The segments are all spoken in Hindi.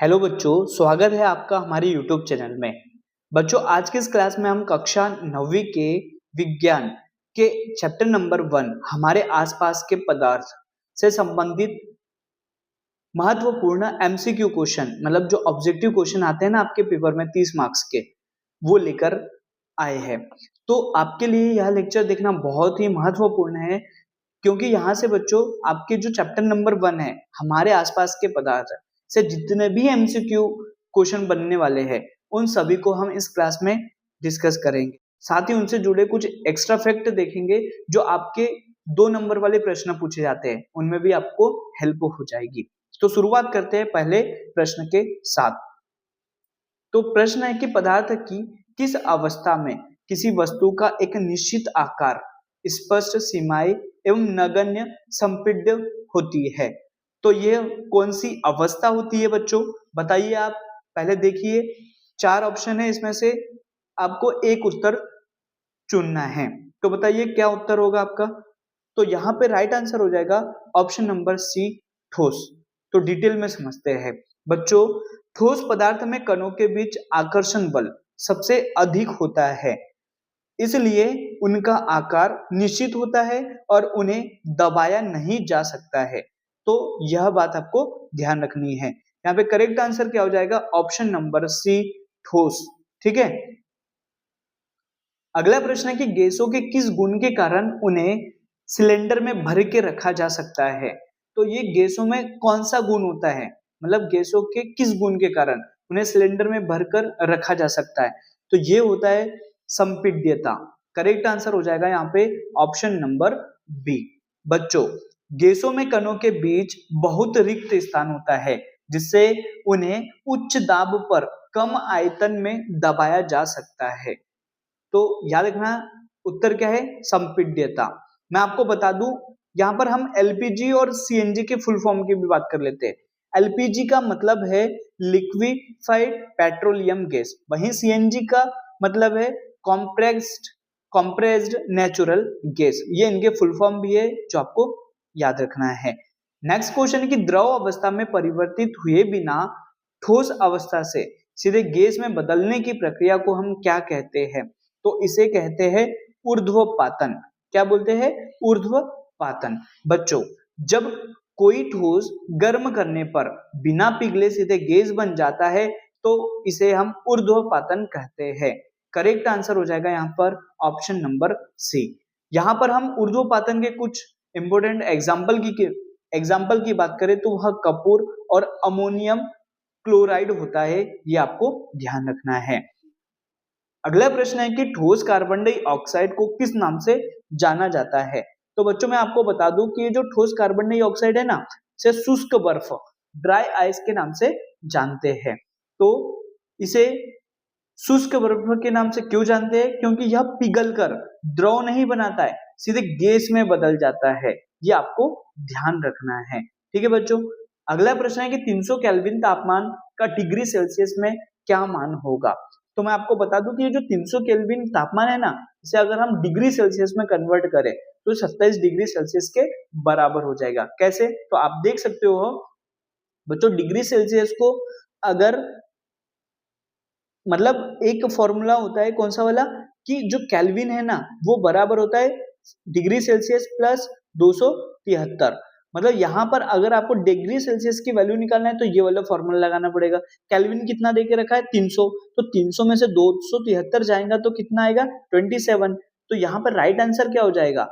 हेलो बच्चों, स्वागत है आपका हमारे यूट्यूब चैनल में। बच्चों, आज की इस क्लास में हम कक्षा 9वीं के विज्ञान के चैप्टर नंबर 1 हमारे आसपास के पदार्थ से संबंधित महत्वपूर्ण एमसीक्यू क्वेश्चन, मतलब जो ऑब्जेक्टिव क्वेश्चन आते हैं ना आपके पेपर में 30 मार्क्स के, वो लेकर आए हैं। तो आपके लिए यह लेक्चर देखना बहुत ही महत्वपूर्ण है, क्योंकि यहाँ से बच्चों आपके जो चैप्टर नंबर 1 है हमारे आसपास के पदार्थ से जितने भी एमसीक्यू क्वेश्चन बनने वाले हैं उन सभी को हम इस क्लास में डिस्कस करेंगे। साथ ही उनसे जुड़े कुछ एक्स्ट्रा फैक्ट देखेंगे जो आपके 2 नंबर वाले प्रश्न पूछे जाते हैं, उनमें भी आपको हेल्प हो जाएगी। तो शुरुआत करते हैं पहले प्रश्न के साथ। तो प्रश्न है कि पदार्थ की किस अवस्था में किसी वस्तु का एक निश्चित आकार, स्पष्ट सीमाएं एवं नगण्य संपीड्य होती है। तो ये कौन सी अवस्था होती है बच्चों, बताइए आप। पहले देखिए 4 ऑप्शन है, इसमें से आपको एक उत्तर चुनना है। तो बताइए क्या उत्तर होगा आपका। तो यहाँ पे राइट आंसर हो जाएगा ऑप्शन नंबर सी, ठोस। तो डिटेल में समझते हैं बच्चों। ठोस पदार्थ में कणों के बीच आकर्षण बल सबसे अधिक होता है, इसलिए उनका आकार निश्चित होता है और उन्हें दबाया नहीं जा सकता है। तो यह बात आपको ध्यान रखनी है। यहाँ पे करेक्ट आंसर क्या हो जाएगा, ऑप्शन नंबर सी, ठोस। ठीक है। अगला प्रश्न है कि गैसों के किस गुण के कारण उन्हें सिलेंडर में भर के रखा जा सकता है। तो ये गैसों में कौन सा गुण होता है, मतलब गैसों के किस गुण के कारण उन्हें सिलेंडर में भरकर रखा जा सकता है। तो ये होता है संपीड्यता। करेक्ट आंसर हो जाएगा यहाँ पे ऑप्शन नंबर बी। बच्चों, गैसों में कणों के बीच बहुत रिक्त स्थान होता है, जिससे उन्हें उच्च दाब पर कम आयतन में दबाया जा सकता है। तो याद रखना उत्तर क्या है, संपीड्यता। मैं आपको बता दूं, यहां पर हम एलपीजी और सीएनजी के फुल फॉर्म की भी बात कर लेते हैं। एलपीजी का मतलब है लिक्विफाइड पेट्रोलियम गैस, वहीं सीएनजी का मतलब है कॉम्प्रेस्ड नेचुरल गैस। ये इनके फुल फॉर्म भी है जो आपको याद रखना है। नेक्स्ट क्वेश्चन है कि द्रव अवस्था में परिवर्तित हुए बिना ठोस अवस्था से सीधे गैस में बदलने की प्रक्रिया को हम क्या कहते हैं। तो इसे कहते हैं ऊर्ध्वपातन। क्या बोलते हैं, ऊर्ध्वपातन। बच्चों, जब कोई ठोस गर्म करने पर बिना पिघले सीधे गैस बन जाता है तो इसे हम ऊर्ध्वपातन कहते हैं। करेक्ट आंसर हो जाएगा यहाँ पर ऑप्शन नंबर सी। यहाँ पर हम ऊर्ध्वपातन के कुछ इंपोर्टेंट एग्जाम्पल की बात करें तो वह कपूर और अमोनियम क्लोराइड होता है, ये आपको ध्यान रखना है। अगला प्रश्न है कि ठोस कार्बन डाइऑक्साइड को किस नाम से जाना जाता है। तो बच्चों मैं आपको बता दूं कि ये जो ठोस कार्बन डाइऑक्साइड है ना, इसे शुष्क बर्फ, ड्राई आइस के नाम से जानते हैं। तो इसे शुष्क बर्फ के नाम से क्यों जानते हैं, क्योंकि यह पिघलकर द्रव नहीं बनाता है, सीधे गैस में बदल जाता है। ये आपको ध्यान रखना है। ठीक है बच्चों। अगला प्रश्न है कि 300 केल्विन तापमान का डिग्री सेल्सियस में क्या मान होगा। तो मैं आपको बता दूं कि ये जो 300 केल्विन तापमान है ना, इसे अगर हम डिग्री सेल्सियस में कन्वर्ट करें तो 27 डिग्री सेल्सियस के बराबर हो जाएगा। कैसे, तो आप देख सकते हो बच्चों, डिग्री सेल्सियस को अगर, मतलब एक फॉर्मूला होता है कौन सा वाला, कि जो केल्विन है ना वो बराबर होता है डिग्री सेल्सियस प्लस 273। मतलब यहाँ पर अगर आपको डिग्री सेल्सियस की वैल्यू निकालना है तो ये वाला फॉर्मूला लगाना पड़ेगा। केल्विन कितना देके रखा है, 300, तो 300 में से 273 जाएगा तो कितना आएगा, 27। तो यहाँ पर राइट आंसर क्या हो जाएगा,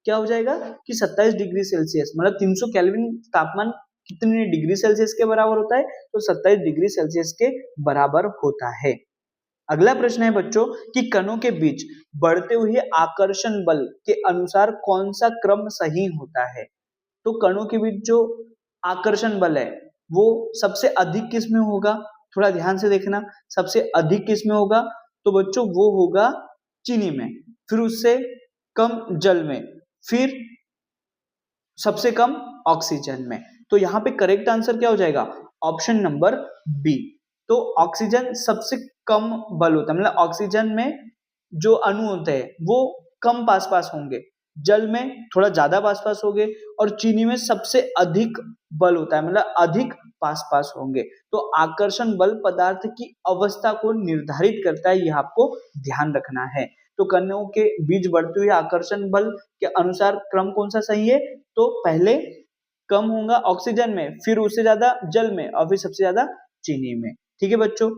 क्या हो जाएगा कि 27 डिग्री सेल्सियस, मतलब 300 केल्विन तापमान कितने डिग्री सेल्सियस के बराबर होता है, तो 27 डिग्री सेल्सियस के बराबर होता है। अगला प्रश्न है बच्चों कि कणों के बीच बढ़ते हुए आकर्षण बल के अनुसार कौन सा क्रम सही होता है। तो कणों के बीच जो आकर्षण बल है वो सबसे अधिक किस में होगा, थोड़ा ध्यान से देखना। सबसे अधिक किस में होगा, तो बच्चों वो होगा चीनी में, फिर उससे कम जल में, फिर सबसे कम ऑक्सीजन में। तो यहाँ पे करेक्ट आंसर क्या हो जाएगा, ऑप्शन नंबर बी। तो ऑक्सीजन सबसे कम बल होता है, मतलब ऑक्सीजन में जो अणु होते हैं वो कम पास पास होंगे, जल में थोड़ा ज्यादा पास पास होंगे और चीनी में सबसे अधिक बल होता है, मतलब अधिक पास पास होंगे। तो आकर्षण बल पदार्थ की अवस्था को निर्धारित करता है, यह आपको ध्यान रखना है। तो कणों के बीच बढ़ते हुए आकर्षण बल के अनुसार क्रम कौन सा सही है? तो पहले कम होगा ऑक्सीजन में, फिर उससे ज्यादा जल में और फिर सबसे ज्यादा चीनी में। ठीक है बच्चों,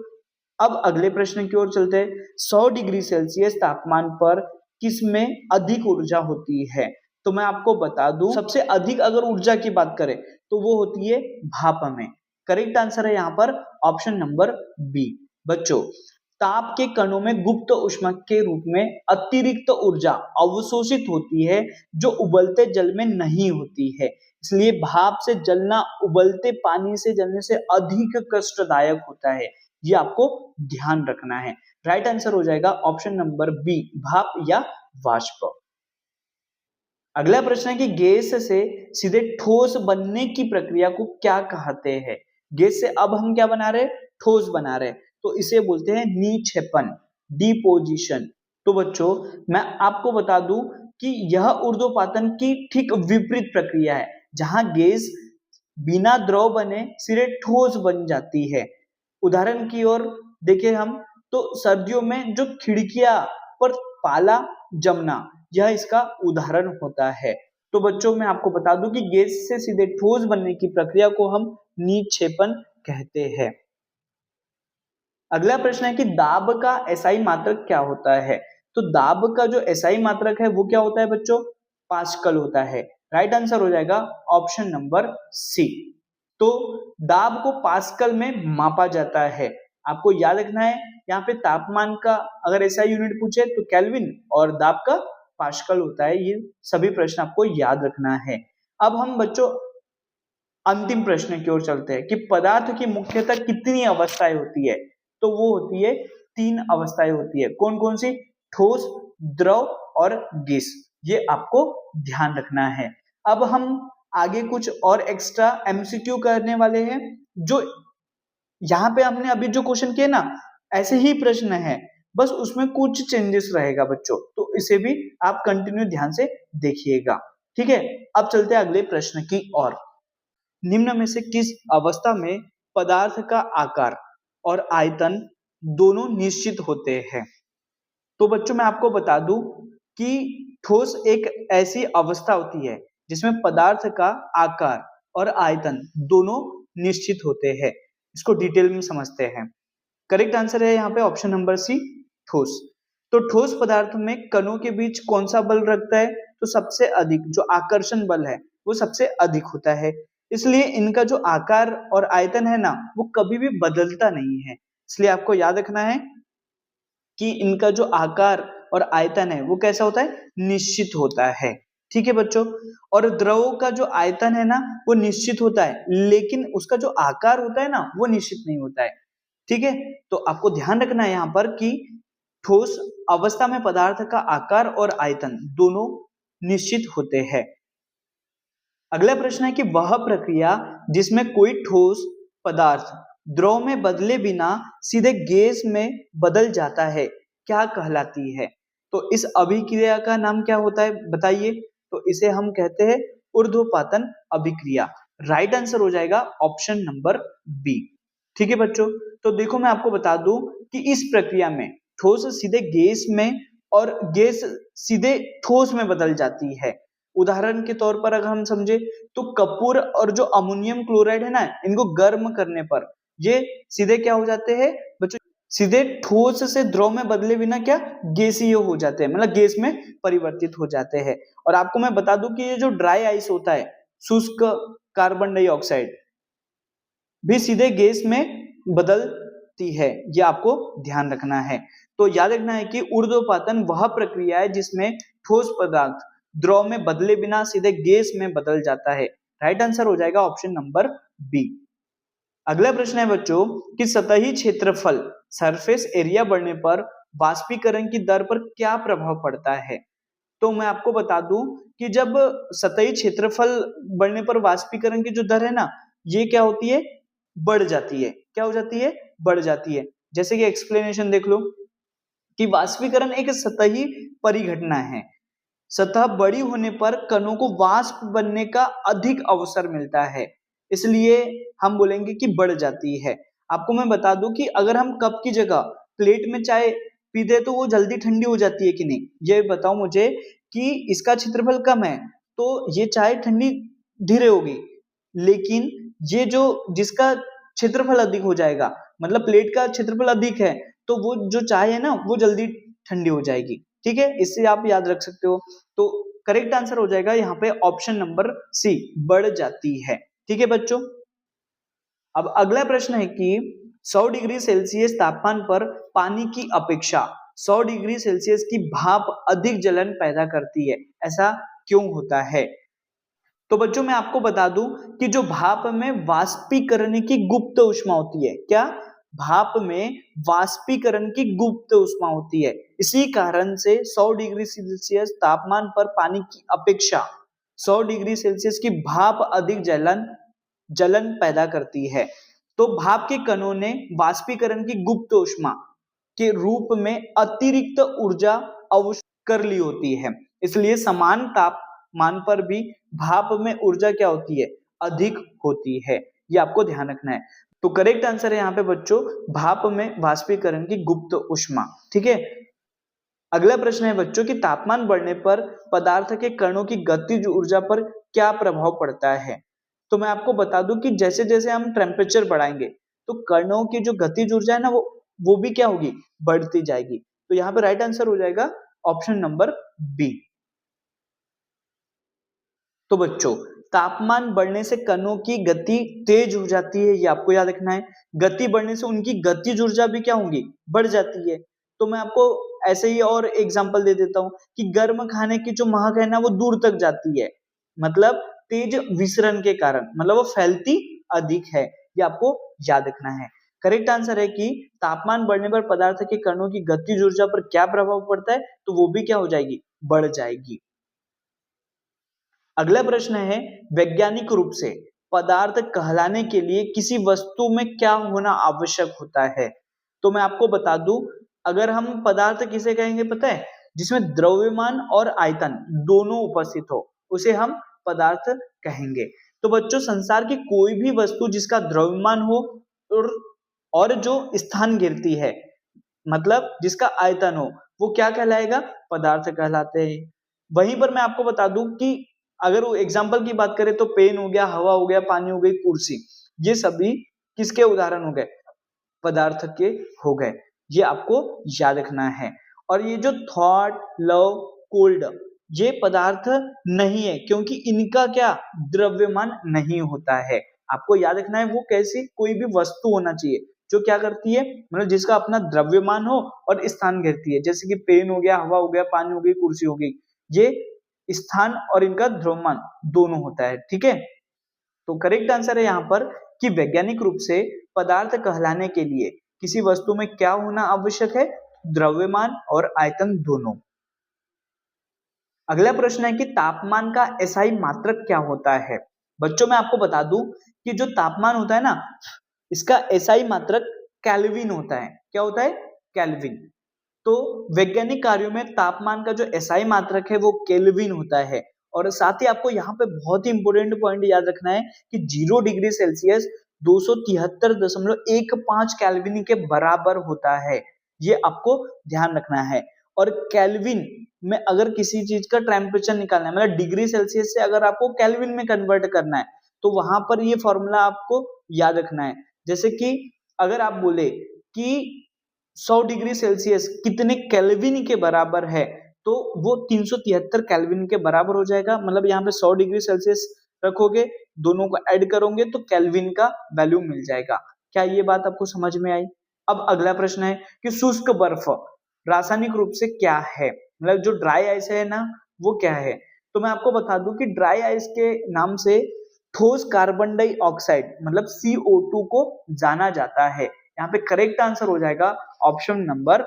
अब अगले प्रश्न की ओर चलते हैं। 100 डिग्री सेल्सियस तापमान पर किसमें अधिक ऊर्जा होती है? तो मैं आपको बता दूं, सबसे अधिक अगर ऊर्जा की बात करें तो वो होती है भाप में। करेक्ट आंसर है यहाँ पर ऑप्शन नंबर बी। बच्चों, ताप के कणों में गुप्त ऊष्मा के रूप में अतिरिक्त ऊर्जा अवशोषित होती है जो उबलते जल में नहीं होती है। इसलिए भाप से जलना उबलते पानी से जलने से अधिक कष्टदायक होता है, ये आपको ध्यान रखना है। राइट आंसर हो जाएगा ऑप्शन नंबर बी, भाप या वाष्प। अगला प्रश्न है कि गैस से सीधे ठोस बनने की प्रक्रिया को क्या कहते हैं? गैस से अब हम क्या बना रहे हैं? ठोस बना रहे हैं, तो इसे बोलते हैं निक्षेपण, डिपोजिशन। तो बच्चों, मैं आपको बता दूं कि यह ऊर्ध्वपातन की ठीक विपरीत प्रक्रिया है, जहां गैस बिना द्रव बने सीधे ठोस बन जाती है। उदाहरण की ओर देखें हम, तो सर्दियों में जो खिड़कियां पर पाला जमना, यह इसका उदाहरण होता है। तो बच्चों, मैं आपको बता दूं कि गैस से सीधे ठोस बनने की प्रक्रिया को हम निक्षेपण कहते हैं। अगला प्रश्न है कि दाब का एसआई मात्रक क्या होता है? तो दाब का जो एसआई मात्रक है वो क्या होता है बच्चों? पास्कल होता है। राइट आंसर हो जाएगा ऑप्शन नंबर सी। तो दाब को पास्कल में मापा जाता है। आपको याद रखना है, यहाँ पे तापमान का अगर एसआई यूनिट पूछे तो केल्विन और दाब का पास्कल होता है। ये सभी प्रश्न आपको याद रखना है। अब हम बच्चों अंतिम प्रश्न की ओर चलते हैं कि पदार्थ की मुख्यतः कितनी अवस्थाएं होती है? तो वो होती है 3 अवस्थाएं होती है। कौन कौन सी? ठोस, द्रव और गैस। ये आपको ध्यान रखना है। अब हम आगे कुछ और एक्स्ट्रा एमसीक्यू करने वाले हैं, जो यहाँ पे हमने अभी जो क्वेश्चन किए ना, ऐसे ही प्रश्न है, बस उसमें कुछ चेंजेस रहेगा बच्चों, तो इसे भी आप कंटिन्यू ध्यान से देखिएगा। ठीक है, अब चलते हैं अगले प्रश्न की ओर। निम्न में से किस अवस्था में पदार्थ का आकार और आयतन दोनों निश्चित होते हैं? तो बच्चों, मैं आपको बता दूं कि ठोस एक ऐसी अवस्था होती है जिसमें पदार्थ का आकार और आयतन दोनों निश्चित होते हैं। इसको डिटेल में समझते हैं। करेक्ट आंसर है यहाँ पे ऑप्शन नंबर सी, ठोस। तो ठोस पदार्थ में कणों के बीच कौन सा बल रखता है? तो सबसे अधिक जो आकर्षण बल है वो सबसे अधिक होता है। इसलिए इनका जो आकार और आयतन है ना, वो कभी भी बदलता नहीं है। इसलिए आपको याद रखना है कि इनका जो आकार और आयतन है वो कैसा होता है? निश्चित होता है। ठीक है बच्चों, और द्रव का जो आयतन है ना वो निश्चित होता है, लेकिन उसका जो आकार होता है ना वो निश्चित नहीं होता है। ठीक है, तो आपको ध्यान रखना है यहाँ पर कि ठोस अवस्था में पदार्थ का आकार और आयतन दोनों निश्चित होते हैं। अगला प्रश्न है कि वह प्रक्रिया जिसमें कोई ठोस पदार्थ द्रव में बदले बिना सीधे गैस में बदल जाता है, क्या कहलाती है? तो इस अभिक्रिया का नाम क्या होता है बताइए? तो इसे हम कहते हैं ऊर्ध्वपातन अभिक्रिया। राइट आंसर हो जाएगा ऑप्शन नंबर बी। ठीक है बच्चों, तो देखो मैं आपको बता दूं कि इस प्रक्रिया में ठोस सीधे गैस में और गैस सीधे ठोस में बदल जाती है। उदाहरण के तौर पर अगर हम समझे तो कपूर और जो अमोनियम क्लोराइड है ना, इनको गर्म करने पर ये सीधे क्या हो जाते हैं बच्चों? सीधे ठोस से द्रव में बदले बिना क्या गैसीय हो जाते हैं, मतलब गैस में परिवर्तित हो जाते हैं। और आपको मैं बता दूं कि ये जो ड्राई आइस होता है, शुष्क कार्बन डाइऑक्साइड भी सीधे गैस में बदलती है, ये आपको ध्यान रखना है। तो याद रखना है कि ऊर्ध्वपातन वह प्रक्रिया है जिसमें ठोस पदार्थ द्रव में बदले बिना सीधे गैस में बदल जाता है। राइट आंसर हो जाएगा ऑप्शन नंबर बी। अगला प्रश्न है बच्चों कि सतही क्षेत्रफल सरफेस एरिया बढ़ने पर वाष्पीकरण की दर पर क्या प्रभाव पड़ता है? तो मैं आपको बता दूं कि जब सतही क्षेत्रफल बढ़ने पर वाष्पीकरण की जो दर है ना, ये क्या होती है? बढ़ जाती है। क्या हो जाती है? बढ़ जाती है। जैसे कि एक्सप्लेनेशन देख लो कि वाष्पीकरण एक सतही परिघटना है सतह बड़ी होने पर कणों को वाष्प बनने का अधिक अवसर मिलता है, इसलिए हम बोलेंगे कि बढ़ जाती है। आपको मैं बता दूं कि अगर हम कप की जगह प्लेट में चाय पीते तो वो जल्दी ठंडी हो जाती है कि नहीं? ये बताओ मुझे कि इसका क्षेत्रफल कम है तो ये चाय ठंडी धीरे होगी, लेकिन ये जो जिसका क्षेत्रफल अधिक हो जाएगा, मतलब प्लेट का क्षेत्रफल अधिक है, तो वो जो चाय है ना वो जल्दी ठंडी हो जाएगी। ठीक है, इससे आप याद रख सकते हो। तो करेक्ट आंसर हो जाएगा यहाँ पे ऑप्शन नंबर सी, बढ़ जाती है। ठीक है बच्चों, अब अगला प्रश्न है कि 100 डिग्री सेल्सियस तापमान पर पानी की अपेक्षा 100 डिग्री सेल्सियस की भाप अधिक जलन पैदा करती है, ऐसा क्यों होता है? तो बच्चों मैं आपको बता दूं कि जो भाप में वाष्पीकरण की गुप्त ऊष्मा होती है, क्या? भाप में वाष्पीकरण की गुप्त ऊष्मा होती है, इसी कारण से 100 डिग्री सेल्सियस तापमान पर पानी की अपेक्षा 100 डिग्री सेल्सियस की भाप अधिक जलन पैदा करती है। तो भाप के कणों ने वाष्पीकरण की गुप्त ऊष्मा के रूप में अतिरिक्त ऊर्जा अवशोषित कर ली होती है, इसलिए समान तापमान पर भी भाप में ऊर्जा क्या होती है? अधिक होती है। ये आपको ध्यान रखना है। तो करेक्ट आंसर है यहाँ पे बच्चों भाप में वाष्पीकरण की गुप्त ऊष्मा। ठीक है, अगला प्रश्न है बच्चों कि तापमान बढ़ने पर पदार्थ के कणों की गतिज ऊर्जा पर क्या प्रभाव पड़ता है? तो मैं आपको बता दूं कि जैसे जैसे हम टेम्परेचर बढ़ाएंगे तो कणों की जो गतिज ऊर्जा है ना वो भी क्या होगी? बढ़ती जाएगी। तो यहाँ पे राइट आंसर हो जाएगा ऑप्शन नंबर बी। तो बच्चों तापमान बढ़ने से कणों की गति तेज हो जाती है, ये आपको याद रखना है। गति बढ़ने से उनकी गतिज ऊर्जा भी क्या होंगी? बढ़ जाती है। तो मैं आपको ऐसे ही और एग्जांपल दे देता हूं कि गर्म खाने की जो महक है ना वो दूर तक जाती है, मतलब तेज विसरण के कारण, मतलब वो फैलती अधिक है। ये आपको याद रखना है। करेक्ट आंसर है कि तापमान बढ़ने पर पदार्थ के कणों की गतिज ऊर्जा पर क्या प्रभाव पड़ता है? तो वो भी क्या हो जाएगी? बढ़ जाएगी। अगला प्रश्न है वैज्ञानिक रूप से पदार्थ कहलाने के लिए किसी वस्तु में क्या होना आवश्यक होता है? तो मैं आपको बता दूं अगर हम पदार्थ किसे कहेंगे पता है? जिसमें द्रव्यमान और आयतन दोनों उपस्थित हो उसे हम पदार्थ कहेंगे। तो बच्चों संसार की कोई भी वस्तु जिसका द्रव्यमान हो और जो स्थान घेरती है, मतलब जिसका आयतन हो, वो क्या कहलाएगा? पदार्थ कहलाते हैं। वहीं पर मैं आपको बता दूं कि अगर वो एग्जाम्पल की बात करें तो पेन हो गया, हवा हो गया, पानी हो गई, कुर्सी, ये सभी किसके उदाहरण हो गए? पदार्थ के हो गए। ये आपको याद रखना है। और ये जो थॉट, लव, कोल्ड, ये पदार्थ नहीं है क्योंकि इनका क्या? द्रव्यमान नहीं होता है। आपको याद रखना है वो कैसी? कोई भी वस्तु होना चाहिए जो क्या करती है, मतलब जिसका अपना द्रव्यमान हो और स्थान घेरती है, जैसे कि पेन हो गया, हवा हो गया, पानी हो गई, कुर्सी हो गई। ये स्थान और इनका द्रव्यमान दोनों होता है। ठीक है, तो करेक्ट आंसर है यहाँ पर कि वैज्ञानिक रूप से पदार्थ कहलाने के लिए किसी वस्तु में क्या होना आवश्यक है? द्रव्यमान और आयतन दोनों। अगला प्रश्न है कि तापमान का एसआई मात्रक क्या होता है? बच्चों मैं आपको बता दूं कि जो तापमान होता है ना इसका एसआई मात्रक केल्विन होता है। क्या होता है? केल्विन। तो वैज्ञानिक कार्यों में तापमान का जो एसआई मात्रक है वो केल्विन होता है। और साथ ही आपको यहाँ पे बहुत ही इंपॉर्टेंट पॉइंट याद रखना है कि 0 डिग्री सेल्सियस 273.15 केल्विन के बराबर होता है। ये आपको ध्यान रखना है। और केल्विन में अगर किसी चीज का टेम्परेचर निकालना है, मतलब डिग्री सेल्सियस से अगर आपको केल्विन में कन्वर्ट करना है, तो वहां पर ये फॉर्मूला आपको याद रखना है। जैसे कि अगर आप बोले कि 100 डिग्री सेल्सियस कितने केल्विन के बराबर है, तो वो 373 केल्विन के बराबर हो जाएगा। मतलब यहाँ पे 100 डिग्री सेल्सियस रखोगे, दोनों को ऐड करोगे तो केल्विन का वैल्यू मिल जाएगा। क्या ये बात आपको समझ में आई? अब अगला प्रश्न है कि शुष्क बर्फ रासायनिक रूप से क्या है? मतलब जो ड्राई आइस है ना वो क्या है? तो मैं आपको बता दूं कि ड्राई आइस के नाम से ठोस कार्बन डाइऑक्साइड मतलब CO2 को जाना जाता है। यहाँ पे करेक्ट आंसर हो जाएगा ऑप्शन नंबर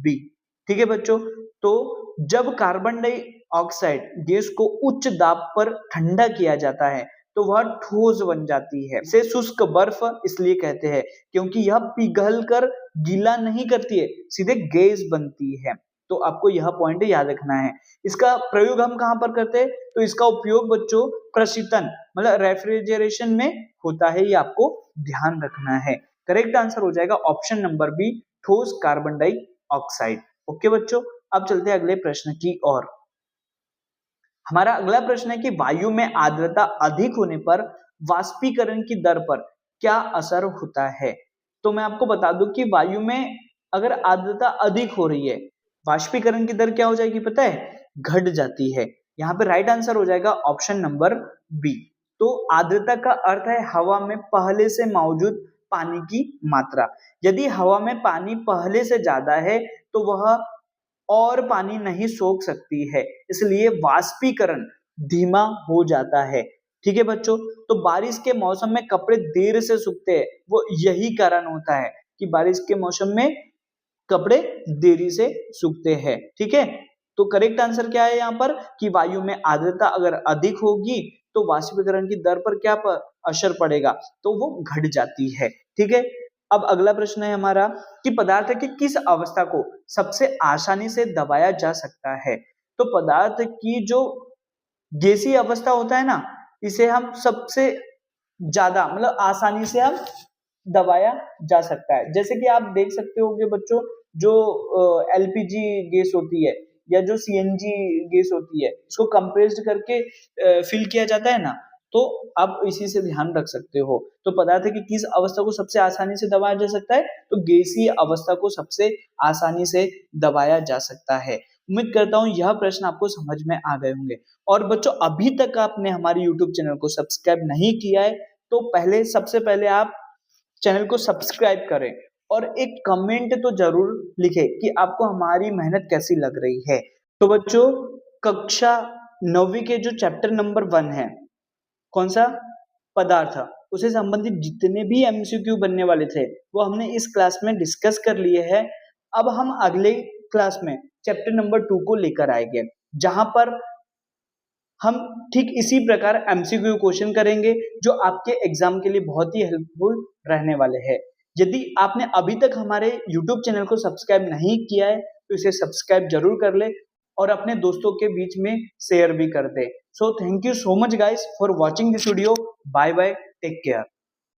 बी। ठीक है बच्चों, तो जब कार्बन डाइऑक्साइड गैस को उच्च दाब पर ठंडा किया जाता है तो वह ठोस बन जाती है। इसे शुष्क बर्फ इसलिए कहते हैं क्योंकि यह पिघलकर गीला नहीं करती है, सीधे गैस बनती है। तो आपको यह पॉइंट याद रखना है। इसका प्रयोग हम कहां पर करते हैं, तो इसका उपयोग बच्चों प्रशीतन मतलब रेफ्रिजरेशन में होता है, ये आपको ध्यान रखना है। करेक्ट आंसर हो जाएगा ऑप्शन नंबर बी, ठोस कार्बन डाइऑक्साइड। ओके बच्चों, अब चलते हैं अगले प्रश्न की ओर। हमारा अगला प्रश्न है कि वायु में आर्द्रता अधिक होने पर वाष्पीकरण की दर पर क्या असर होता है। तो मैं आपको बता दूं कि वायु में अगर आर्द्रता अधिक हो रही है, वाष्पीकरण की दर क्या हो जाएगी पता है, घट जाती है। यहाँ पे राइट आंसर हो जाएगा ऑप्शन नंबर बी। तो आर्द्रता का अर्थ है हवा में पहले से मौजूद पानी की मात्रा। यदि हवा में पानी पहले से ज्यादा है तो वह और पानी नहीं सोख सकती है, इसलिए वाष्पीकरण धीमा हो जाता है। ठीक है बच्चों, तो बारिश के मौसम में कपड़े देर से सूखते हैं, वो यही कारण होता है कि बारिश के मौसम में कपड़े देरी से सूखते हैं। ठीक है, तो करेक्ट आंसर क्या है यहाँ पर कि वायु में आर्द्रता अगर अधिक होगी तो वाष्पीकरण की दर पर क्या असर पड़ेगा, तो वो घट जाती है। ठीक है, अब अगला प्रश्न है हमारा कि पदार्थ की किस अवस्था को सबसे आसानी से दबाया जा सकता है। तो पदार्थ की जो गैसीय अवस्था होता है ना, इसे हम सबसे ज्यादा मतलब आसानी से हम दबाया जा सकता है। जैसे कि आप देख सकते होंगे बच्चों, जो एलपीजी गैस होती है या जो सीएनजी गैस होती है, इसको कंप्रेस्ड करके फिल किया जाता है ना, तो आप इसी से ध्यान रख सकते हो। तो पदार्थ की किस अवस्था को सबसे आसानी से दबाया जा सकता है, तो गैसीय अवस्था को सबसे आसानी से दबाया जा सकता है। उम्मीद करता हूं यह प्रश्न आपको समझ में आ गए होंगे। और बच्चों, अभी तक आपने हमारे YouTube चैनल को सब्सक्राइब नहीं किया है तो सबसे पहले आप चैनल को सब्सक्राइब करें और एक कमेंट तो जरूर लिखें कि आपको हमारी मेहनत कैसी लग रही है। तो बच्चों, कक्षा 9वीं के जो चैप्टर नंबर 1 है, कौन सा, पदार्थ, उसे संबंधित जितने भी एमसीक्यू बनने वाले थे वो हमने इस क्लास में डिस्कस कर लिए हैं। अब हम अगले क्लास में चैप्टर नंबर 2 को लेकर आएंगे, जहां पर हम ठीक इसी प्रकार एमसीक्यू क्वेश्चन करेंगे जो आपके एग्जाम के लिए बहुत ही हेल्पफुल रहने वाले हैं। यदि आपने अभी तक हमारे YouTube चैनल को सब्सक्राइब नहीं किया है तो इसे सब्सक्राइब जरूर कर ले और अपने दोस्तों के बीच में शेयर भी कर दे। So thank you so much guys for watching this video. Bye bye, take care.